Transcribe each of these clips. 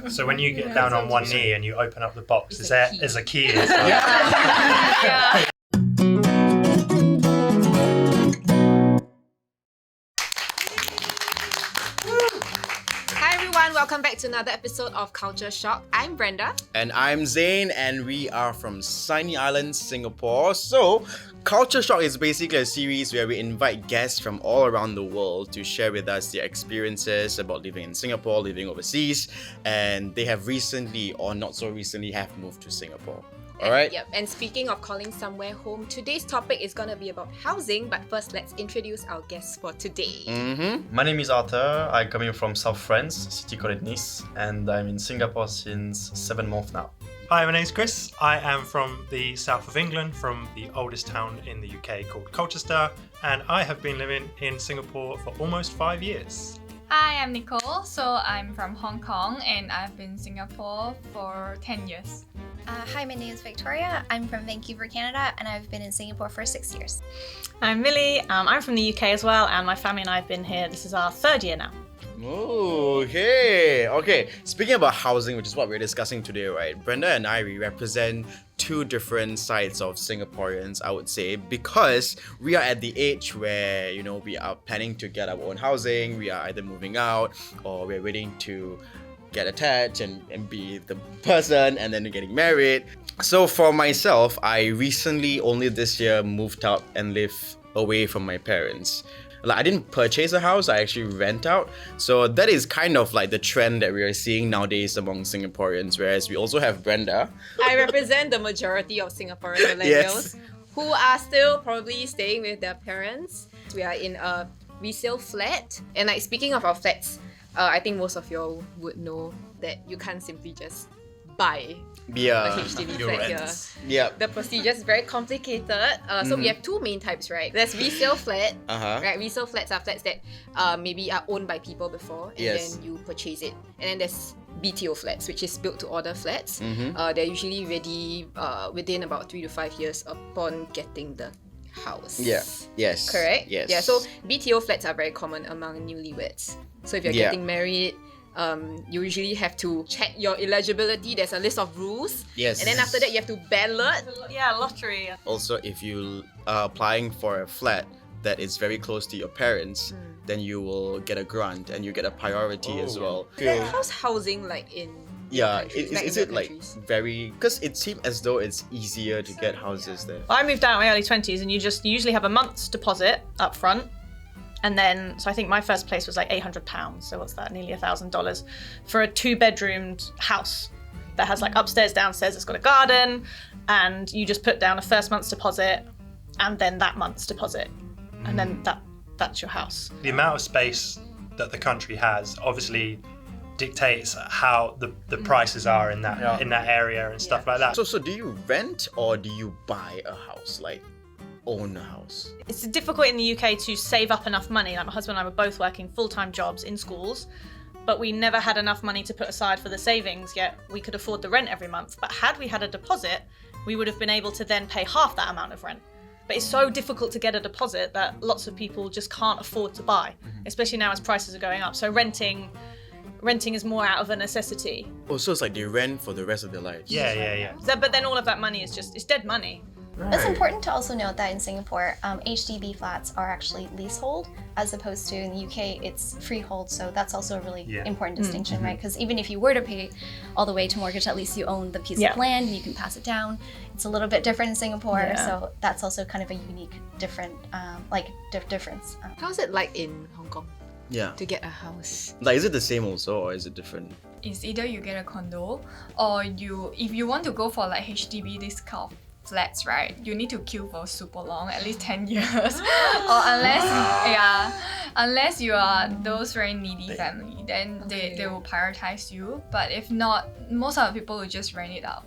So when you get down on one knee and you open up the box, It's there's a key inside. Yeah. Hi everyone, welcome back to another episode of Culture Shock. I'm Brenda. And I'm Zane, and we are from Sunny Island, Singapore. So, Culture Shock is basically a series where we invite guests from all around the world to share with us their experiences about living in Singapore, living overseas, and they have recently, or not so recently, have moved to Singapore. Alright? Yep. And speaking of calling somewhere home, today's topic is going to be about housing, but first let's introduce our guests for today. My name is Arthur. I'm coming from South France, city called Nice, and I'm in Singapore since 7 months now. Hi, my name's Chris. I am from the south of England, from the oldest town in the UK called Colchester, and I have been living in Singapore for almost 5 years. Hi, I'm Nicole. So I'm from Hong Kong and I've been in Singapore for 10 years. Hi, my name is Victoria. I'm from Vancouver, Canada, and I've been in Singapore for 6 years. I'm Millie. I'm from the UK as well, and my family and I have been here. This is our 3rd year now. Okay. Speaking about housing, which is what we're discussing today, right? Brenda and I, we represent two different sides of Singaporeans, I would say, because we are at the age where, we are planning to get our own housing, we are either moving out, or we're waiting to get attached and be the person, and then getting married. So for myself, I recently, only this year, moved out and live away from my parents. Like, I didn't purchase a house, I actually rent out. So that is kind of like the trend that we are seeing nowadays among Singaporeans, whereas we also have Brenda. I represent the majority of Singaporean millennials who are still probably staying with their parents. We are in a resale flat, and like speaking of our flats, I think most of y'all would know that you can't simply just buy a HDB flat here. Yep. The procedure is very complicated. So we have two main types, right? There's resale flat. Right? Resale flats are flats that maybe are owned by people before, and then you purchase it. And then there's BTO flats, which is built to order flats. They're usually ready within about 3 to 5 years upon getting the house. Yes. Correct? Yes. Yeah, so BTO flats are very common among newlyweds. So if you're getting married, you usually have to check your eligibility. There's a list of rules. Yes. And then after that, you have to ballot. Yeah, lottery. Also, if you are applying for a flat that is very close to your parents, then you will get a grant and you get a priority as well. How's housing like in Is it like very, because it seemed as though it's easier to get houses there. I moved out in my early 20s, and you usually have a month's deposit up front. And then, so I think my first place was like £800. So what's that? Nearly $1,000 for a 2-bedroomed house that has like upstairs, downstairs. It's got a garden, and you just put down a first month's deposit, and then that month's deposit, and then that's your house. The amount of space that the country has obviously dictates how the prices are in that area and stuff like that. So do you rent or do you buy a house, like own a house? It's difficult in the UK to save up enough money. Like, my husband and I were both working full-time jobs in schools, but we never had enough money to put aside for the savings, yet we could afford the rent every month. But had we had a deposit, we would have been able to then pay half that amount of rent. But it's so difficult to get a deposit that lots of people just can't afford to buy, especially now as prices are going up. So renting is more out of a necessity. Oh, so it's like they rent for the rest of their lives. Yeah. But then all of that money is it's dead money. It's important to also note that in Singapore, HDB flats are actually leasehold, as opposed to in the UK, it's freehold. So that's also a really important distinction, right? Because even if you were to pay all the way to mortgage, at least you own the piece of land and you can pass it down. It's a little bit different in Singapore, so that's also kind of a unique, different, difference. How's it like in Hong Kong? To get a house. Like, is it the same also, or is it different? It's either you get a condo, or if you want to go for like HDB, this kind of flats, right? You need to queue for super long, at least 10 years. Or unless you are those very needy family, then they will prioritize you. But if not, most of the people will just rent it out.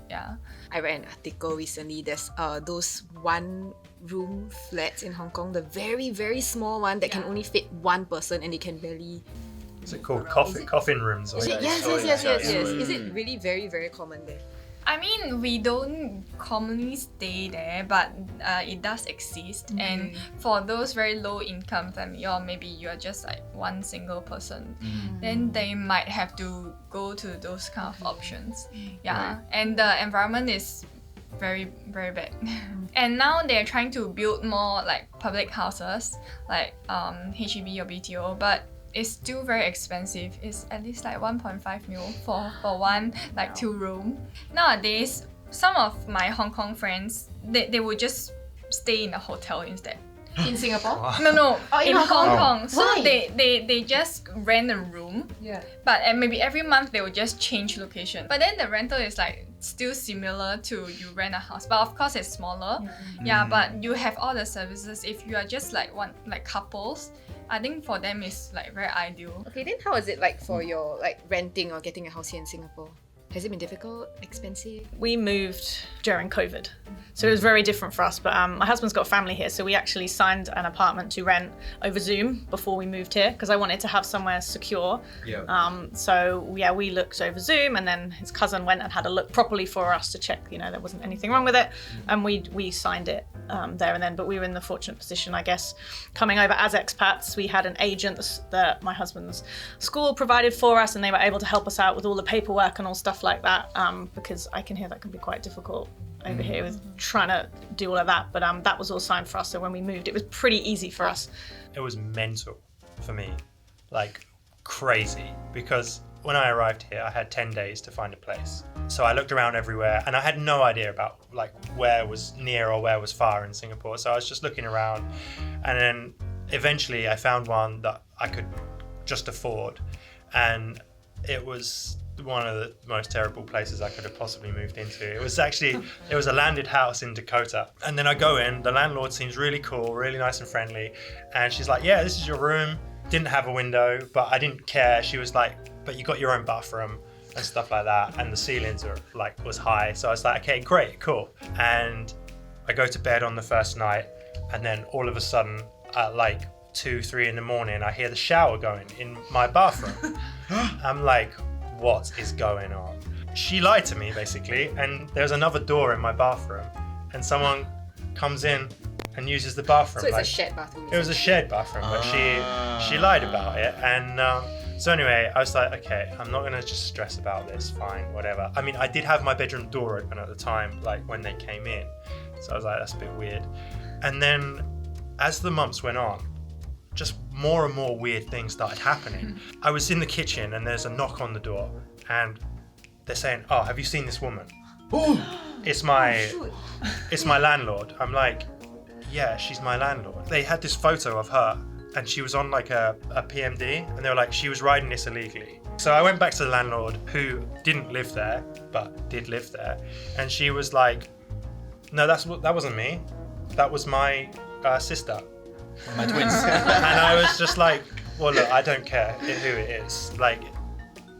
I read an article recently. There's those 1-room flats in Hong Kong, the very, very small one that can only fit one person, and they can barely. Is it called coffin rooms? Yes. Is it really very, very common there? I mean, we don't commonly stay there, but it does exist. And for those very low income family, or maybe you're just like one single person, then they might have to go to those kind of options. Yeah, right. And the environment is very, very bad. And now they're trying to build more like public houses, like HEB or BTO, but it's still very expensive. It's at least like 1.5 mil for one like 2-room. Nowadays, some of my Hong Kong friends, they would just stay in a hotel instead. In Singapore? No, in Hong Kong. Oh. So they just rent a room. Yeah. But maybe every month they will just change location. But then the rental is like still similar to you rent a house. But of course it's smaller. Yeah, but you have all the services. If you are just like couples, I think for them it's like very ideal. Okay, then how is it like for your like renting or getting a house here in Singapore? Has it been difficult, expensive? We moved during COVID, so it was very different for us. But my husband's got a family here, so we actually signed an apartment to rent over Zoom before we moved here because I wanted to have somewhere secure. Yeah. So yeah, we looked over Zoom, and then his cousin went and had a look properly for us to check, there wasn't anything wrong with it, and we signed it there and then. But we were in the fortunate position, I guess, coming over as expats. We had an agent that my husband's school provided for us, and they were able to help us out with all the paperwork and all stuff like that, because I can hear that can be quite difficult over here with trying to do all of that. But that was all signed for us, so when we moved, it was pretty easy for us. It was mental for me, like crazy, because when I arrived here, I had 10 days to find a place. So I looked around everywhere, and I had no idea about like where was near or where was far in Singapore. So I was just looking around, and then eventually I found one that I could just afford, and it was one of the most terrible places I could have possibly moved into. It was a landed house in Dakota. And then I go in, the landlord seems really cool, really nice and friendly. And she's like, yeah, this is your room. Didn't have a window, but I didn't care. She was like, but you got your own bathroom and stuff like that. And the ceilings was high. So I was like, okay, great, cool. And I go to bed on the first night, and then all of a sudden at like 2-3 in the morning, I hear the shower going in my bathroom. I'm like, what is going on? She lied to me basically, and there's another door in my bathroom, and someone comes in and uses the bathroom. So it's a shared bathroom. It was a shared bathroom, but she lied about it, and so anyway, I was like, okay, I'm not gonna just stress about this. Fine, whatever. I mean, I did have my bedroom door open at the time, like when they came in, so I was like, that's a bit weird. And then, as the months went on, just more and more weird things started happening. I was in the kitchen and there's a knock on the door, and they're saying, oh, have you seen this woman? It's my landlord. I'm like, yeah, she's my landlord. They had this photo of her, and she was on like a PMD, and they were like, she was riding this illegally. So I went back to the landlord, who didn't live there, but did live there, and she was like, no, that wasn't me. That was my sister. My twins. And I was just like, well, look, I don't care who it is. Like,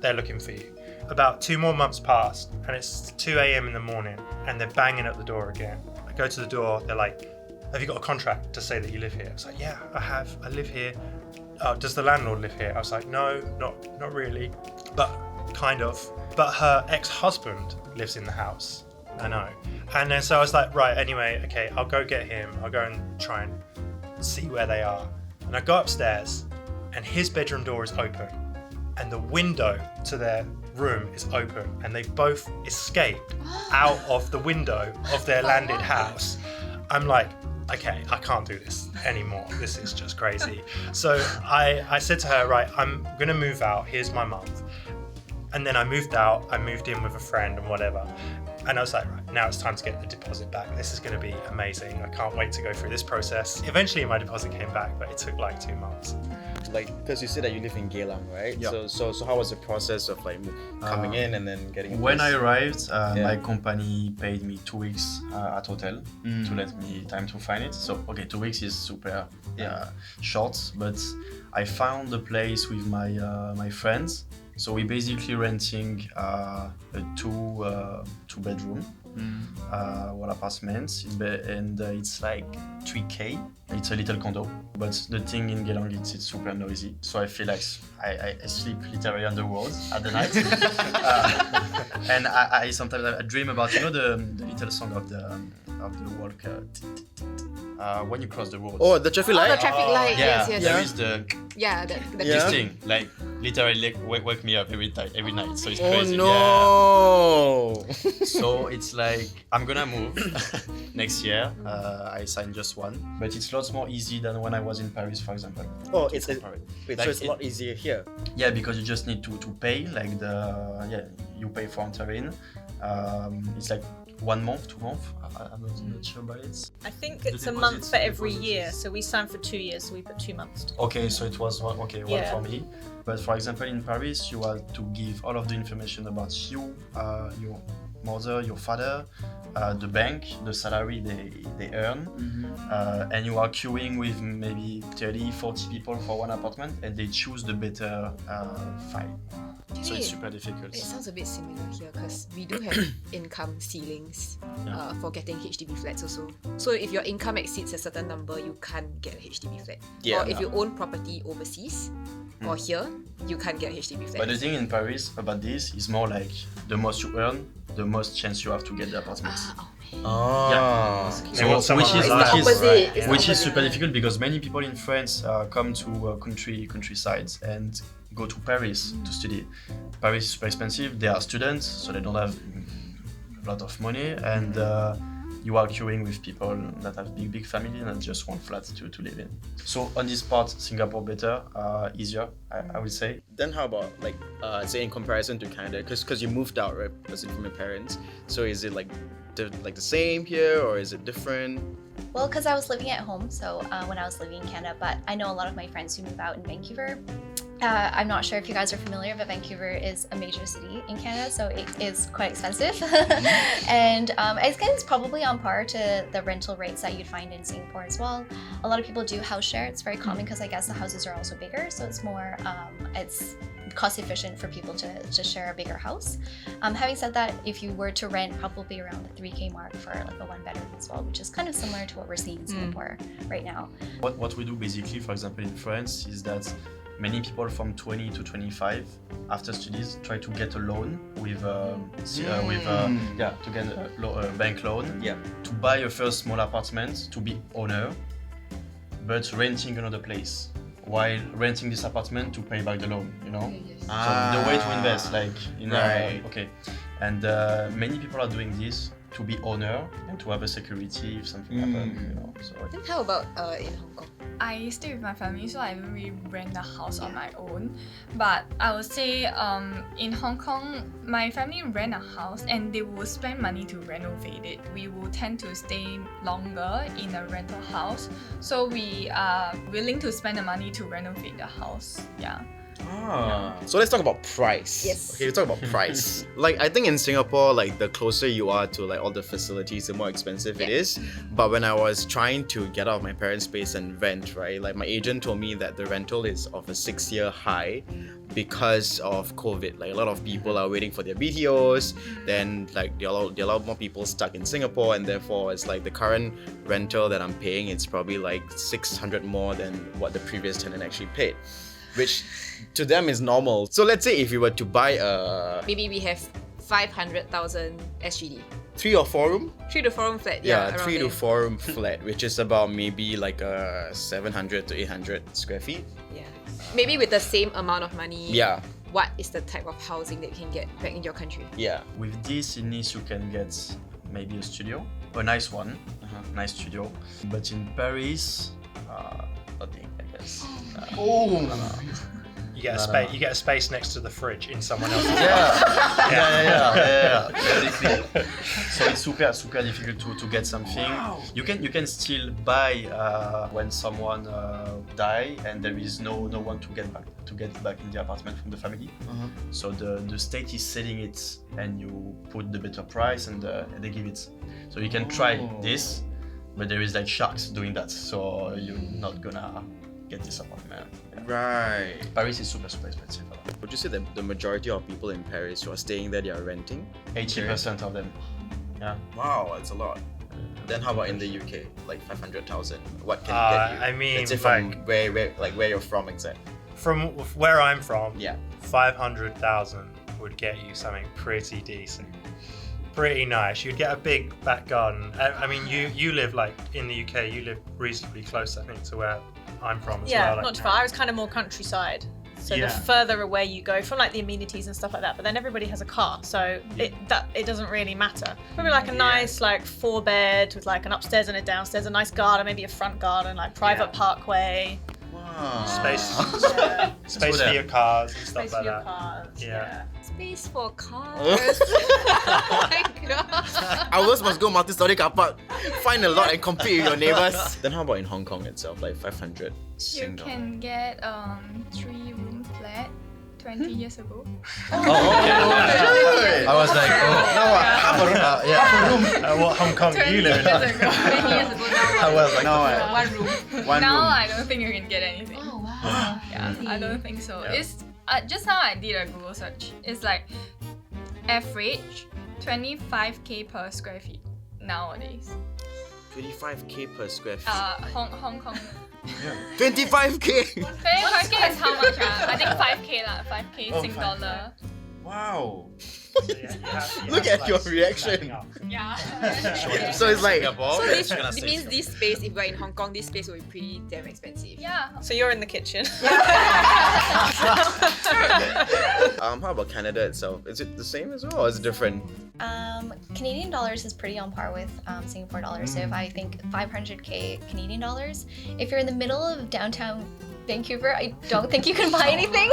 they're looking for you. About 2 more months passed, and it's 2 a.m. in the morning, and they're banging at the door again. I go to the door, they're like, have you got a contract to say that you live here? I was like, yeah, I have. I live here. Does the landlord live here? I was like, no, not really, but kind of. But her ex-husband lives in the house. I know. And then so I was like, right, anyway, okay, I'll go get him. I'll go and try and see where they are. And I go upstairs, and his bedroom door is open, and the window to their room is open, and they've both escaped out of the window of their landed house. I'm like, okay, I can't do this anymore. This is just crazy. So I said to her, right, I'm gonna move out. Here's my month. And then I moved out. I moved in with a friend and whatever. And I was like, right, now it's time to get the deposit back. This is going to be amazing. I can't wait to go through this process. Eventually my deposit came back, but it took like 2 months. Like, because you said that you live in Geylang, right? Yeah. So how was the process of like coming in and then getting? When I arrived, my company paid me 2 weeks at hotel to let me time to find it. So okay, 2 weeks is super short, but I found a place with my friends. So we basically renting a two bedroom, One apartment, and it's like 3K. It's a little condo, but the thing in Geelong, it's super noisy. So I feel like I sleep literally on the walls at the night. And I sometimes I dream about, you know, the little song of the walk. When you cross the road. Oh, the traffic light? The traffic light, Yeah, yes. there is the this thing, like literally wake me up every night. So it's crazy. Oh no! Yeah. So it's like I'm gonna move next year. I signed just one, but it's lots more easy than when I was in Paris, for example. Oh, it's so Like it's a lot easier here. Yeah, because you just need to pay like you pay for entering. It's like 1 month, 2 months. I'm not sure about it. I think The it's a month deposits- for every deposits year. is- So we signed for 2 years, so we put 2 months. Okay, so it was one Yeah. for me. But for example, in Paris, you have to give all of the information about you, your mother, your father, the bank, the salary they earn, and you are queuing with maybe 30, 40 people for one apartment, and they choose the better file. So it's super difficult. It sounds a bit similar here because we do have income ceilings for getting HDB flats also. So if your income exceeds a certain number, you can't get a HDB flat. Yeah. Or if you own property overseas or here, you can't get a HDB flat. But the thing in Paris about this is more like the most you earn, the most chance you have to get the apartment. Oh. They want someone which is reliable, It's the opposite. right? It's the which is opposite, super yeah. difficult because many people in France come to countrysides and go to Paris to study. Paris is super expensive. They are students, so they don't have a lot of money, and you are queuing with people that have big family and just want flat to live in. So on this part, Singapore better, easier, I would say. Then how about like say in comparison to Canada, because you moved out, right, as in from your parents. So is it like the same here or is it different? Well, because I was living at home, so when I was living in Canada, but I know a lot of my friends who move out in Vancouver. I'm not sure if you guys are familiar, but Vancouver is a major city in Canada, so it is quite expensive. And I think it's probably on par to the rental rates that you'd find in Singapore as well. A lot of people do house share. It's very common because I guess the houses are also bigger, so it's more, it's cost efficient for people to share a bigger house. Having said that, if you were to rent, probably around the 3K mark for like a 1 bedroom as well, which is kind of similar to what we're seeing in Singapore right now. What we do basically, for example, in France, is that many people from 20 to 25 after studies try to get a loan with to get a bank loan to buy a first small apartment to be owner, but renting another place while renting this apartment to pay back the loan. You know, so the way to invest, like in and many people are doing this to be owner and to have a security if something happens. You know, so Then how about in Hong Kong? I stay with my family, so I don't really rent a house on my own. But I would say in Hong Kong, my family rent a house and they will spend money to renovate it. We will tend to stay longer in a rental house, so we are willing to spend the money to renovate the house. Yeah. So let's talk about price. Yes. Okay, let's talk about price. Like I think in Singapore, like the closer you are to like all the facilities, the more expensive it is. But when I was trying to get out of my parents' place and rent, right, like my agent told me that the rental is of a 6-year high because of COVID. Like a lot of people are waiting for their BTOs, then like there are a lot more people stuck in Singapore, and therefore it's like the current rental that I'm paying, it's probably like 600 more than what the previous tenant actually paid, which to them is normal. So let's say if you were to buy a Maybe we have 500,000 SGD. 3 or 4 room, 3 to 4 room flat. yeah, around 3 to there. 4 room flat, which is about maybe like a 700 to 800 square feet. Yeah. Maybe with the same amount of money. Yeah, What is the type of housing that you can get back in your country? yeah. with this in Nice you can get maybe a studio, a nice one, nice studio. But in Paris, nothing, I guess. You get a space. You get a space next to the fridge in someone else's. Yeah. Basically. So it's super difficult to get something. You can still buy when someone die and there is no one to get back in the apartment from the family. So the state is selling it and you put the better price and they give it. So you can try this, but there is like sharks doing that. So you're not gonna get this apartment. Right. Paris is super expensive. Would you say that the majority of people in Paris who are staying there, they are renting? 80% of them. Yeah. Wow, that's a lot. Then how about in the UK? Like 500,000. What can it get you? I mean, let's say from where you're from exactly. From where I'm from, Yeah. 500,000 would get you something pretty decent. Pretty nice. You'd get a big back garden. I mean, you live like in the UK. You live reasonably close, I think, to where I'm from as Yeah, well. Like, not too far. I was kind of more countryside. So Yeah. the further away you go from like the amenities and stuff like that, but then everybody has a car, so it doesn't really matter. Probably like a nice like 4-bed with like an upstairs and a downstairs, a nice garden, maybe a front garden, like private parkway. Wow. Space for your cars and stuff Space like for your that. cars. Yeah. Space for cars. Oh my god. Ours must go multi-story car park, find a lot and compete with your neighbors. Then how about in Hong Kong itself, like 500 You Sing dollar? can get 3-room flat 20 years ago. I was like, half a room. Half a room. What Hong Kong do you live in? 20 years ago. 20 years ago now. I was like, One room. one Now room. I don't think you can get anything. Oh wow. Yeah, I don't think so. Yeah. It's just now I did a Google search. It's like average 25k per square feet nowadays. 25k per square feet. Hong Kong. 25k! 25k is how much? I think 5k lah. 5k Oh, Sing 5K. dollar. Wow. Look at your reaction. Yeah. So it's like Singapore. So this Gonna say means Singapore. this space, if we're in Hong Kong, this space will be pretty damn expensive. Yeah. So you're in the kitchen. how about Canada itself? Is it the same as well or is it different? Canadian dollars is pretty on par with Singapore dollars. So if I think 500k Canadian dollars, if you're in the middle of downtown Vancouver, I don't think you can buy anything.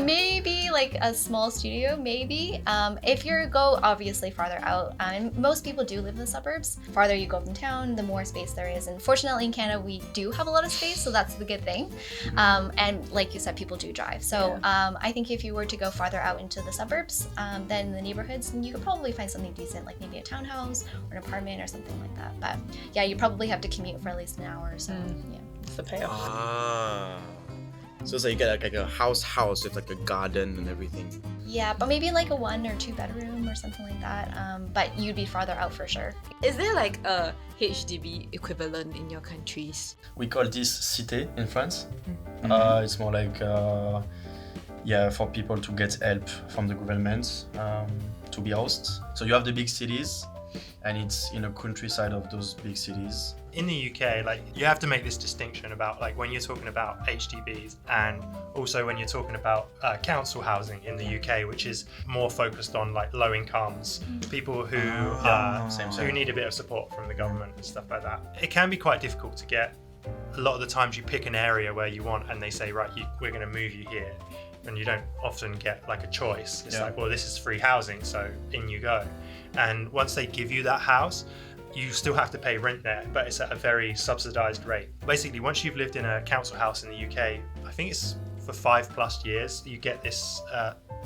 Maybe like a small studio, maybe. If you go obviously farther out, and most people do live in the suburbs, farther you go from town, the more space there is. And fortunately in Canada, we do have a lot of space, so that's the good thing. And like you said, people do drive. So I think if you were to go farther out into the suburbs, then the neighborhoods, then you could probably find something decent, like maybe a townhouse or an apartment or something like that. But yeah, you probably have to commute for at least an hour or so. Yeah. It's the payoff. So it's like you get like a house with like a garden and everything. Yeah, but maybe like a 1 or 2 bedroom or something like that. But you'd be farther out for sure. Is there like a HDB equivalent in your countries? We call this cité in France. It's more like for people to get help from the government to be housed. So you have the big cities, and it's in a countryside of those big cities. In the UK, like you have to make this distinction about like when you're talking about HDBs and also when you're talking about council housing in the UK, which is more focused on like low incomes, people who who need a bit of support from the government and stuff like that. It can be quite difficult to get. A lot of the times you pick an area where you want and they say, right, we're going to move you here. And you don't often get like a choice. It's like, well, this is free housing, so in you go. And once they give you that house, you still have to pay rent there, but it's at a very subsidized rate. Basically, once you've lived in a council house in the UK, I think it's for 5+ years, you get this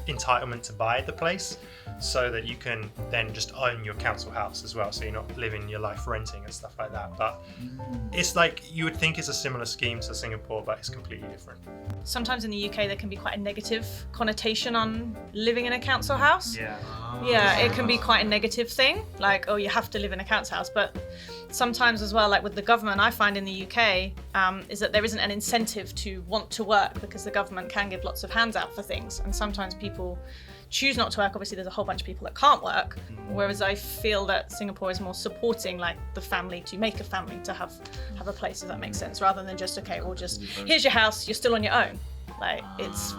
entitlement to buy the place so that you can then just own your council house as well, so you're not living your life renting and stuff like that. But it's like you would think it's a similar scheme to Singapore, but it's completely different. Sometimes in the UK there can be quite a negative connotation on living in a council house. Yeah, it can be quite a negative thing, like, oh, you have to live in a council house. But sometimes as well, like with the government, I find in the UK, is that there isn't an incentive to want to work because the government can give lots of hands out for things. And sometimes people choose not to work. Obviously, there's a whole bunch of people that can't work. Whereas I feel that Singapore is more supporting like the family to make a family, to have a place, if that makes sense, rather than just, okay, well, just here's your house, you're still on your own. Like it's,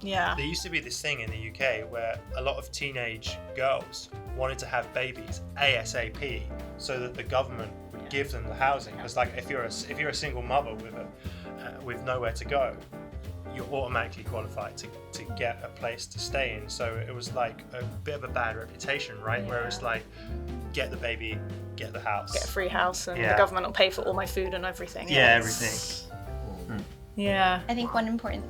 yeah. There used to be this thing in the UK where a lot of teenage girls wanted to have babies ASAP so that the government would give them the housing. Because like if you're a single mother with nowhere to go, you're automatically qualified to get a place to stay in. So it was like a bit of a bad reputation, right? Where it's like, get the baby, get the house. Get a free house and the government will pay for all my food and everything. Yeah, everything. Yeah. I think one important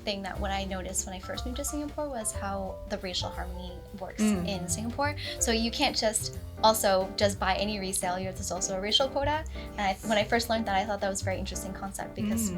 thing that what I noticed when I first moved to Singapore was how the racial harmony works in Singapore. So you can't just buy any resale. There's also a racial quota. And when I first learned that, I thought that was a very interesting concept because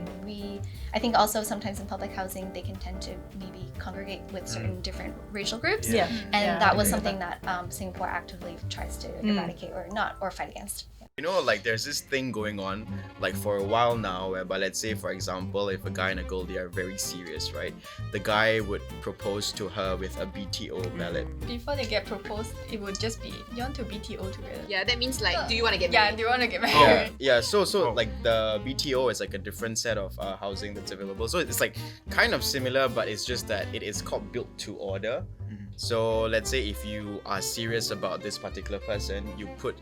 I think also sometimes in public housing they can tend to maybe congregate with certain different racial groups. Yeah. And that was something that Singapore actively tries to eradicate or fight against. You know, like there's this thing going on, like for a while now, whereby let's say, for example, if a guy and a girl, they are very serious, right? The guy would propose to her with a BTO ballot. Before they get proposed, it would just be, you want to BTO together. Yeah, that means like, do you want to get Yeah, married? do you want to get married? Yeah. So like the BTO is like a different set of housing that's available. So it's like kind of similar, but it's just that it is called built to order. So let's say if you are serious about this particular person, you put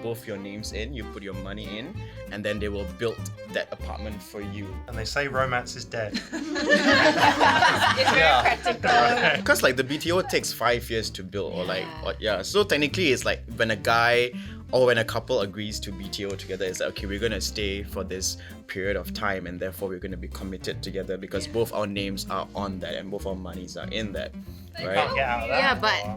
both your names in, you put your money in, and then they will build that apartment for you. And they say romance is dead. It's very practical. Because like the BTO takes 5 years to build, so technically it's like when a guy or when a couple agrees to BTO together, it's like, okay, we're gonna stay for this period of time, and therefore we're gonna be committed together because both our names are on that and both our monies are in that, right? Can't get out of that. Yeah,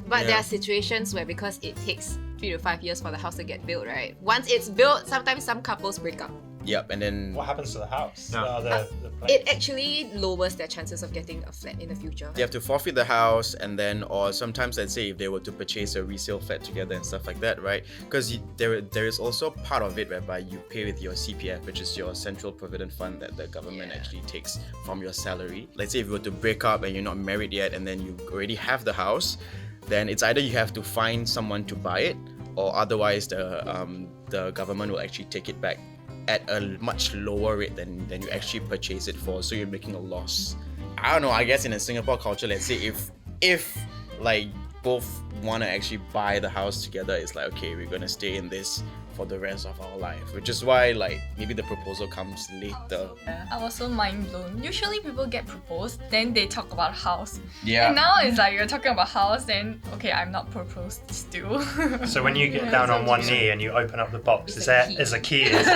but there are situations where because it takes 3 to 5 years for the house to get built, right? Once it's built, sometimes some couples break up. Yep, and then What happens to the house? No. The It actually lowers their chances of getting a flat in the future. they have to forfeit the house, and then, or sometimes let's say if they were to purchase a resale flat together and stuff like that, right? Because there is also part of it whereby you pay with your CPF, which is your Central Provident Fund that the government actually takes from your salary. Let's say if you were to break up and you're not married yet, and then you already have the house, then it's either you have to find someone to buy it, or otherwise the government will actually take it back at a much lower rate than you actually purchase it for, so you're making a loss. I don't know, I guess in a Singapore culture, let's say if like both want to actually buy the house together, it's like, okay, we're gonna stay in this for the rest of our life, which is why like maybe the proposal comes later. I was so mind blown. Usually people get proposed, then they talk about house. Yeah. And now it's like you're talking about house, then okay, I'm not proposed still. So when you get down on one knee and you open up the box, is a key? Is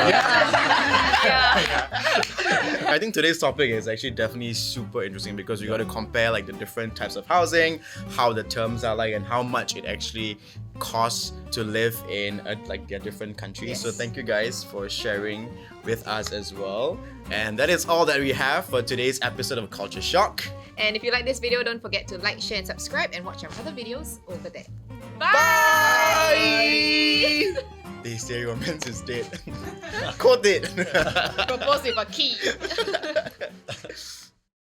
I think today's topic is actually definitely super interesting because we got to compare like the different types of housing, how the terms are like, and how much it actually costs to live in like their different countries. Yes. So thank you guys for sharing with us as well. And that is all that we have for today's episode of Culture Shock. And if you like this video, don't forget to like, share, and subscribe, and watch our other videos over there. Bye! They say romance is dead. Quote it. Propose with a key.